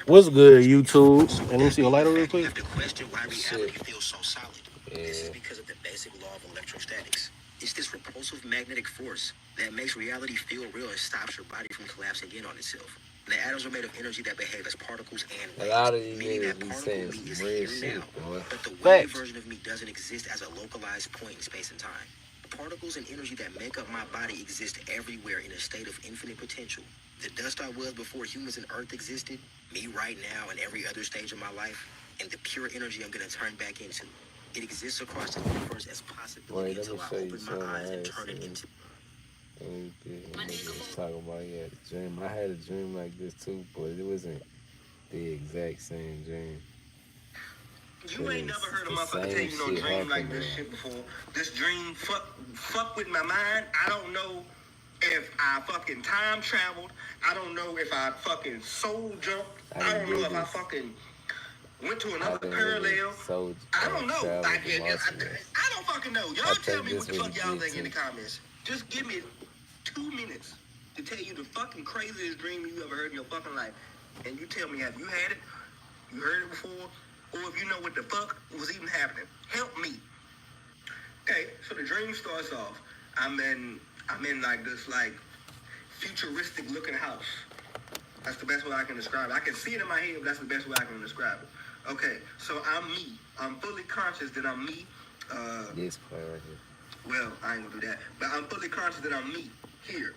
What's good, YouTube? And let me see a lighter real fact, you quick. have to question why Shit. reality feels so solid. This is Yeah. because of the basic law of electrostatics. It's this repulsive magnetic force that makes reality feel real and stops your body from collapsing in on itself. The atoms are made of energy that behave as particles and A waves, lot of these meaning niggas that be particle saying me is some real here now, shit, boy. but the wave Facts. version of me doesn't exist as a localized point in space and time. The particles and energy that make up my body exist everywhere in a state of infinite potential. The dust I was before humans and Earth existed, me right now and every other stage of my life, and the pure energy I'm going to turn back into. It exists across the universe as possibility Wait, let me until I show you open my something eyes I and had turn it seen. into. And nigga was talking about he had a dream. I had a dream like this too, but it wasn't the exact same dream. You It ain't never was heard a the motherfucker tell same you no shit dream like happened this though. shit before. This dream fuck with my mind. I don't know if I fucking time traveled. I don't know if I fucking soul jumped. I I didn't don't know did if I this. fucking went to I another didn't really parallel. I don't know. travel Like, the multiverse. I don't fucking know. I Y'all tell think me what this the was fuck y'all legit think in the too. comments. Just give me 2 minutes to tell you the fucking craziest dream you ever heard in your fucking life. And you tell me, have you had it? You heard it before? Or if you know what the fuck was even happening. Help me. Okay, so the dream starts off. I'm in like this like futuristic looking house. That's the best way I can describe it. I can see it in my head, but that's the best way I can describe it. Okay, so I'm me. I'm fully conscious that I'm me. This part right here. Well, I ain't gonna do that. But I'm fully conscious that I'm me here.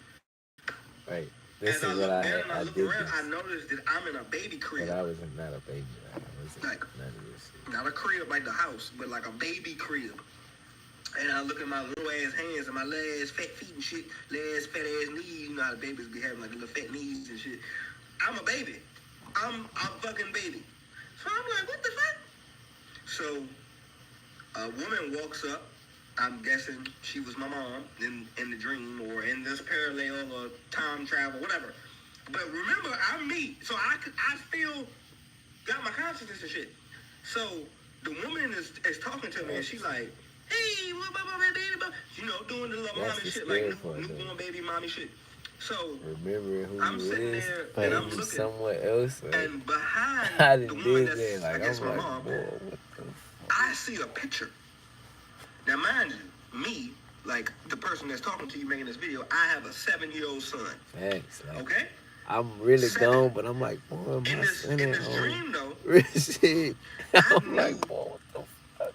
Right. As This I is look what I down had. and I I look did around, this. I notice that I'm in a baby crib. But I was not a baby. I wasn't Like, none of this shit. not a crib like the house, but like a baby crib. And I look at my little ass hands and my little ass fat feet and shit, little ass fat ass knees. You know how the babies be having like little fat knees and shit. I'm a baby. I'm a fucking baby. So I'm like, what the fuck? So a woman walks up. I'm guessing she was my mom in the dream or in this parallel or time travel, whatever. But remember, I'm me. So I still got my consciousness and shit. So the woman is talking to me and she like, hey, what, baby, you know, doing the little That's mommy the shit, like scary part, though. newborn baby mommy shit. So Remembering who I'm you sitting is there and I'm and Facts. you looking, somewhere else. Like, and behind I the didn't woman did that. that's, I Like, guess, I'm my like, mom, boy, what the I see a picture. Now, mind you, me, like the person that's talking to you making this video, I have a 7-year-old son. facts? Like, Okay? I'm really 7. gone, but I'm like, boy, In my this son in at this home. dream though, Real shit. I I'm knew like, boy, what the fuck?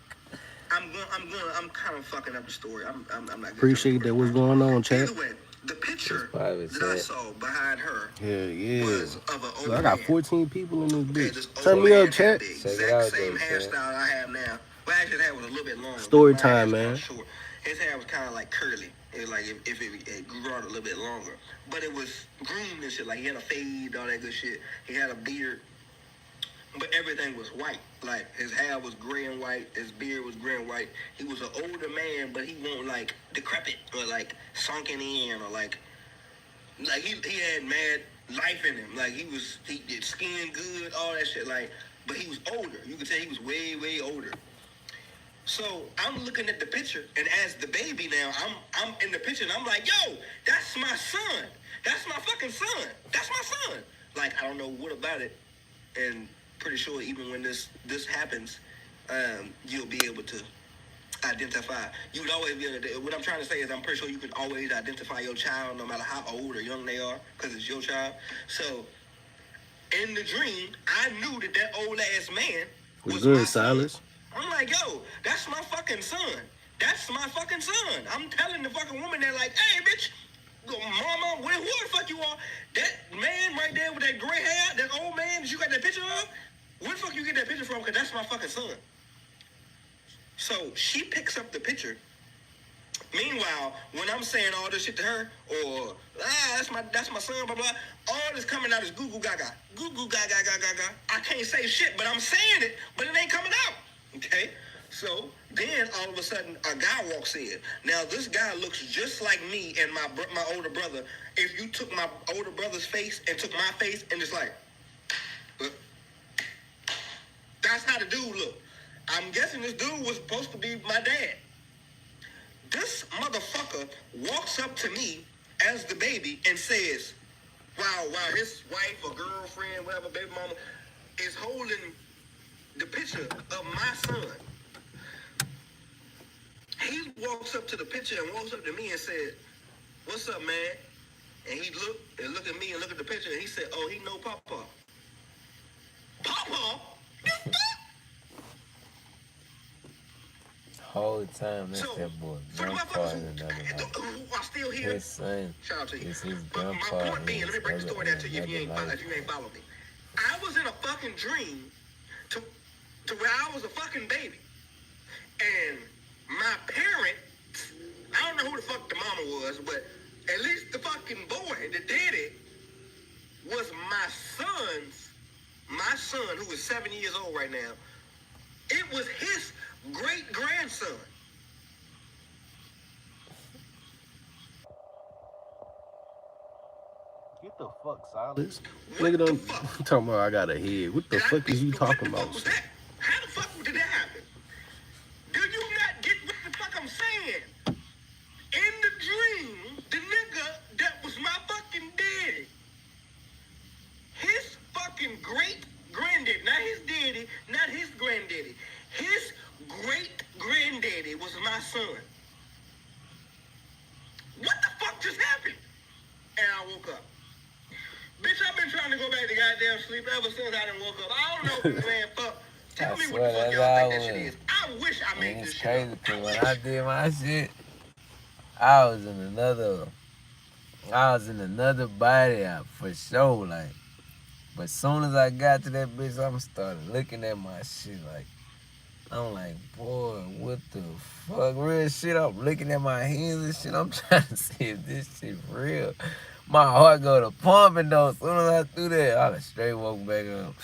I'm kind of fucking up the story. I'm not gonna tell the Appreciate story that. What's properly. going on, chat? Either way, the This picture private that I chat. saw behind her Hell yeah. was of an Look, I older got man. 14 people in Okay, this this bitch. old Turn me man up, had chat. the Check it exact out, same though, chat. hairstyle I have now. Well, actually, his hair was a little bit longer. Story My hair time, is kind man. of short. His hair was kind of like curly. It was like if it grew out a little bit longer. But it was groomed and shit. Like he had a fade, all that good shit. He had a beard. But everything was white. Like his hair was gray and white. His beard was gray and white. He was an older man, but he wasn't like decrepit or like sunken in or like he had mad life in him. Like he did skin good, all that shit. Like, but he was older. You could tell he was way older. So I'm looking at the picture, and as the baby now, I'm in the picture, and I'm like, yo, that's my son. That's my fucking son. That's my son. Like I don't know what about it, and pretty sure even when this happens, you'll be able to identify. You would always be able to. What I'm trying to say is, I'm pretty sure you can always identify your child, no matter how old or young they are, because it's your child. So in the dream, I knew that old ass man What's was my good, son. Silas? I'm like, yo, that's my fucking son. That's my fucking son. I'm telling the fucking woman that, like, hey, bitch, mama, who the fuck you are? That man right there with that gray hair, that old man that you got that picture of, where the fuck you get that picture from? Because that's my fucking son. So she picks up the picture. Meanwhile, when I'm saying all this shit to her, or that's my son, blah blah, all this coming out is goo goo gaga, goo goo gaga gaga gaga. I can't say shit, but I'm saying it, but it ain't coming out. Okay, so then all of a sudden a guy walks in. Now this guy looks just like me and my older brother. If you took my older brother's face and took my face and just like, look, that's how the dude looked. I'm guessing this dude was supposed to be my dad. This motherfucker walks up to me as the baby and says, while his wife or girlfriend, whatever, baby mama, is holding the picture of my son. He walks up to the picture and walks up to me and said, "What's up, man?" And he looked at me and looked at the picture and he said, "Oh, he know Papa." Papa? Whole time that's So, that boy. for the Grandpa motherfuckers in another house. who are still here, His son shout out to you. is his But my grandpa point being, and let me his break the other story down to you if you another ain't life. follow me. I was in a fucking dream to where I was a fucking baby. And my parents, I don't know who the fuck the mama was, but at least the fucking boy that did it was my son, who is 7 years old right now. It was his great grandson. Get the fuck silence. What Nigga the don't fuck? talking about I got a head. What the fuck is you talking What the fuck about? was that? How the fuck did that happen? Do you not get what the fuck I'm saying? In the dream, the nigga that was my fucking daddy, his fucking great granddaddy, not his daddy, not his granddaddy, his great granddaddy was my son. What the fuck just happened? And I woke up. Bitch, I've been trying to go back to goddamn sleep ever since I done woke up. I don't know, man, fuck. Tell me what the fuck y'all think that shit is. I wish I made this It's shit crazy up. because when I did my shit, I was in another body for sure, like. But soon as I got to that bitch, I'm started looking at my shit like, I'm like, boy, what the fuck? Real shit. I'm looking at my hands and shit. I'm trying to see if this shit real. My heart go to pumping though. As soon as I do that, I just straight woke back up.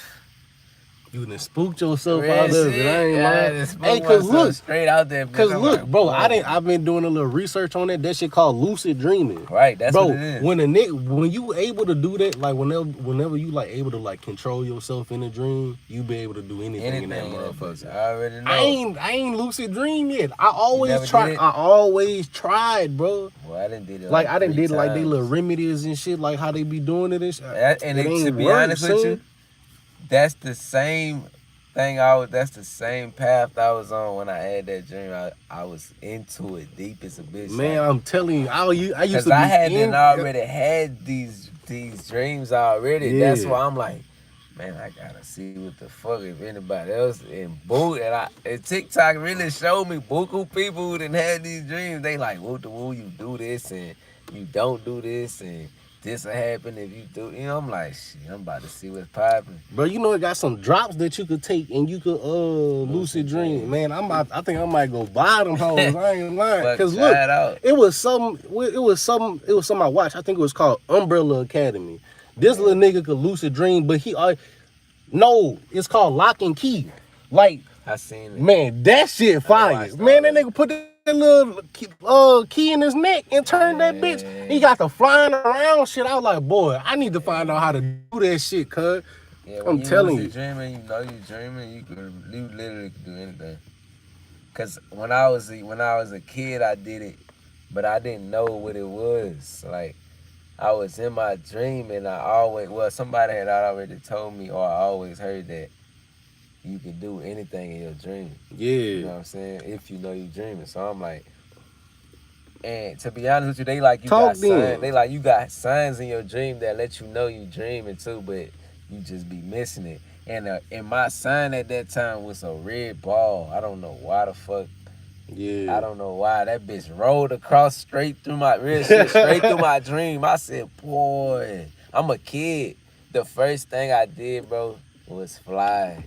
You done spooked yourself Real out of it. shit. I ain't I lying. just Hey, spoke cause myself look, straight out there. cause I'm look, like, bro, whoa. I've been doing a little research on that. That shit called lucid dreaming. Right, that's bro, what it is. When you able to do that, like whenever you like able to like control yourself in a dream, you be able to do anything in that motherfucker. I already know. I ain't lucid dream yet. I never always did try. it? I always tried, bro. Well, I done did it Like I done 3 did like they times. little remedies and shit, like how they be doing it and shit. And it ain't to be work, honest with son. you, that's the same thing that's the same path I was on when I had that dream. I was into it deep as a bitch. Man, like, I'm telling you, I used to because be I hadn't already had these dreams already. Yeah. That's why I'm like, man, I gotta see what the fuck if anybody else in and TikTok really showed me buku people who done had these dreams. They like, woo the woo, you do this and you don't do this and this will happen if you do. You know, I'm like, shit, I'm about to see what's popping. Bro, you know it got some drops that you could take and you could lucid dream. Man, I think I might go buy them hoes. I ain't lying. Cause look, it was something I watched. I think it was called Umbrella Academy. This little nigga could lucid dream, but no, it's called Lock and Key. Like, I seen it. Man, that shit fire. Man, that nigga put that little key in his neck and turned that bitch. He got the flying around shit. I was like, boy, I need to find out how to do that shit, cuz. Yeah, I'm telling you. Dreaming, you know you dreaming, you literally can do anything. Cause when I was a kid, I did it, but I didn't know what it was. Like, I was in my dream and somebody had already told me, or I always heard that you can do anything in your dream. Yeah. You know what I'm saying? If you know you're dreaming. So I'm like, and to be honest with you, they like you got signs. They like you got signs in your dream that let you know you dreaming too, but you just be missing it. And my sign at that time was a red ball. I don't know why the fuck. Yeah. I don't know why that bitch rolled across straight through my real shit, straight through my dream. I said, boy, I'm a kid. The first thing I did, bro, was fly.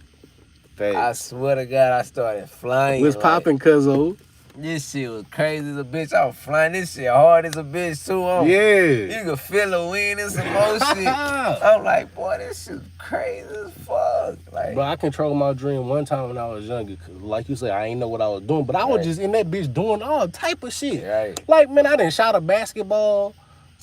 Thanks. I swear to God, I started flying. What's popping, cuzzo? This shit was crazy as a bitch. I was flying this shit hard as a bitch too. Yeah. You could feel the wind and some more shit. I'm like, boy, this shit crazy as fuck. Like, bro, I controlled my dream one time when I was younger. Like you said, I ain't know what I was doing, but I was just in that bitch doing all type of shit. Right. Like, man, I done shot a basketball.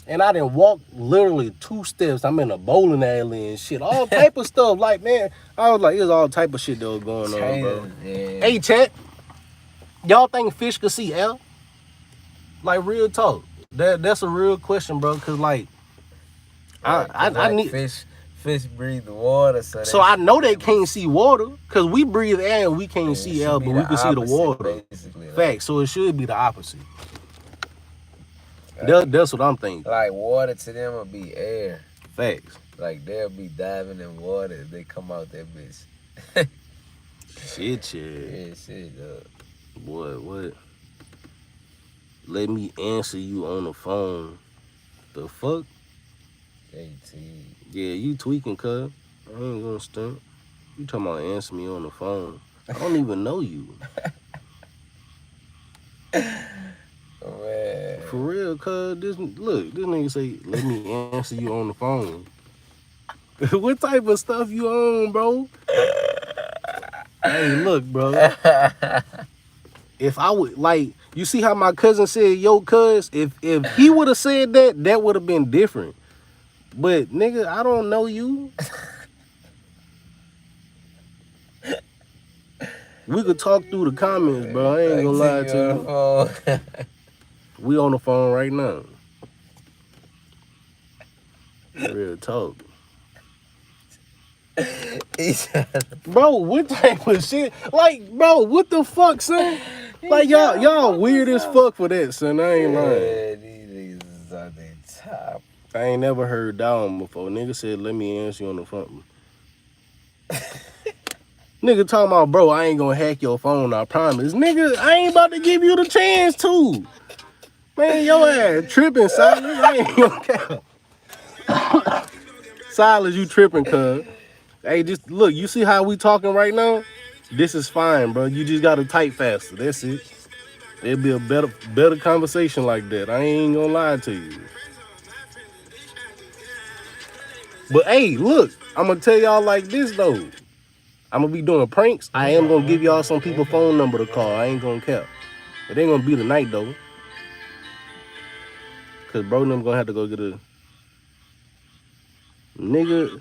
And I done walked literally 2 steps. I'm in a bowling alley and shit. All type of stuff. Like, man, I was like, there's all type of shit that was going on, bro. Yeah. Hey, chat. Y'all think fish could see air? Like, real talk. That's a real question, bro. Because, like, I need fish breathe the water, so I know they can't see water because we breathe air and we can't see air, but we can see the water. Facts. So it should be the opposite. That's what I'm thinking. Like water to them will be air. Facts. Like they'll be diving in water if they come out that bitch. Shit. Yeah, shit, dog. Boy, what? Let me answer you on the phone. The fuck? Yeah, you tweaking, cuz. I ain't gonna stunt. You talking about answer me on the phone. I don't even know you. Man. For real, cuz. This nigga say, let me answer you on the phone. What type of stuff you on, bro? Hey, look, bro. If I would, like, you see how my cousin said, yo, cuz, if he would have said that, that would have been different. But, nigga, I don't know you. We could talk through the comments, bro. I ain't gonna lie to you. We on the phone right now. Real talk. Bro, what type of shit? Like, bro, what the fuck, son? Like, y'all weird as fuck for that, son. I ain't lying. Yeah, these niggas is on their top. I ain't never heard down before. Nigga said, let me answer you on the phone. Nigga talking about, bro, I ain't gonna hack your phone, I promise. Nigga, I ain't about to give you the chance to. Man, your ass tripping, Silas. I ain't gonna care. Silas, you tripping, cuz. Hey, just look, you see how we talking right now? This is fine, bro. You just gotta type faster. That's it. It'll be a better conversation like that. I ain't gonna lie to you. But hey, look, I'm gonna tell y'all like this though. I'm gonna be doing pranks. I am gonna give y'all some people's phone number to call. I ain't gonna care. It ain't gonna be tonight though. Cause bro, them gonna have to go get a nigga.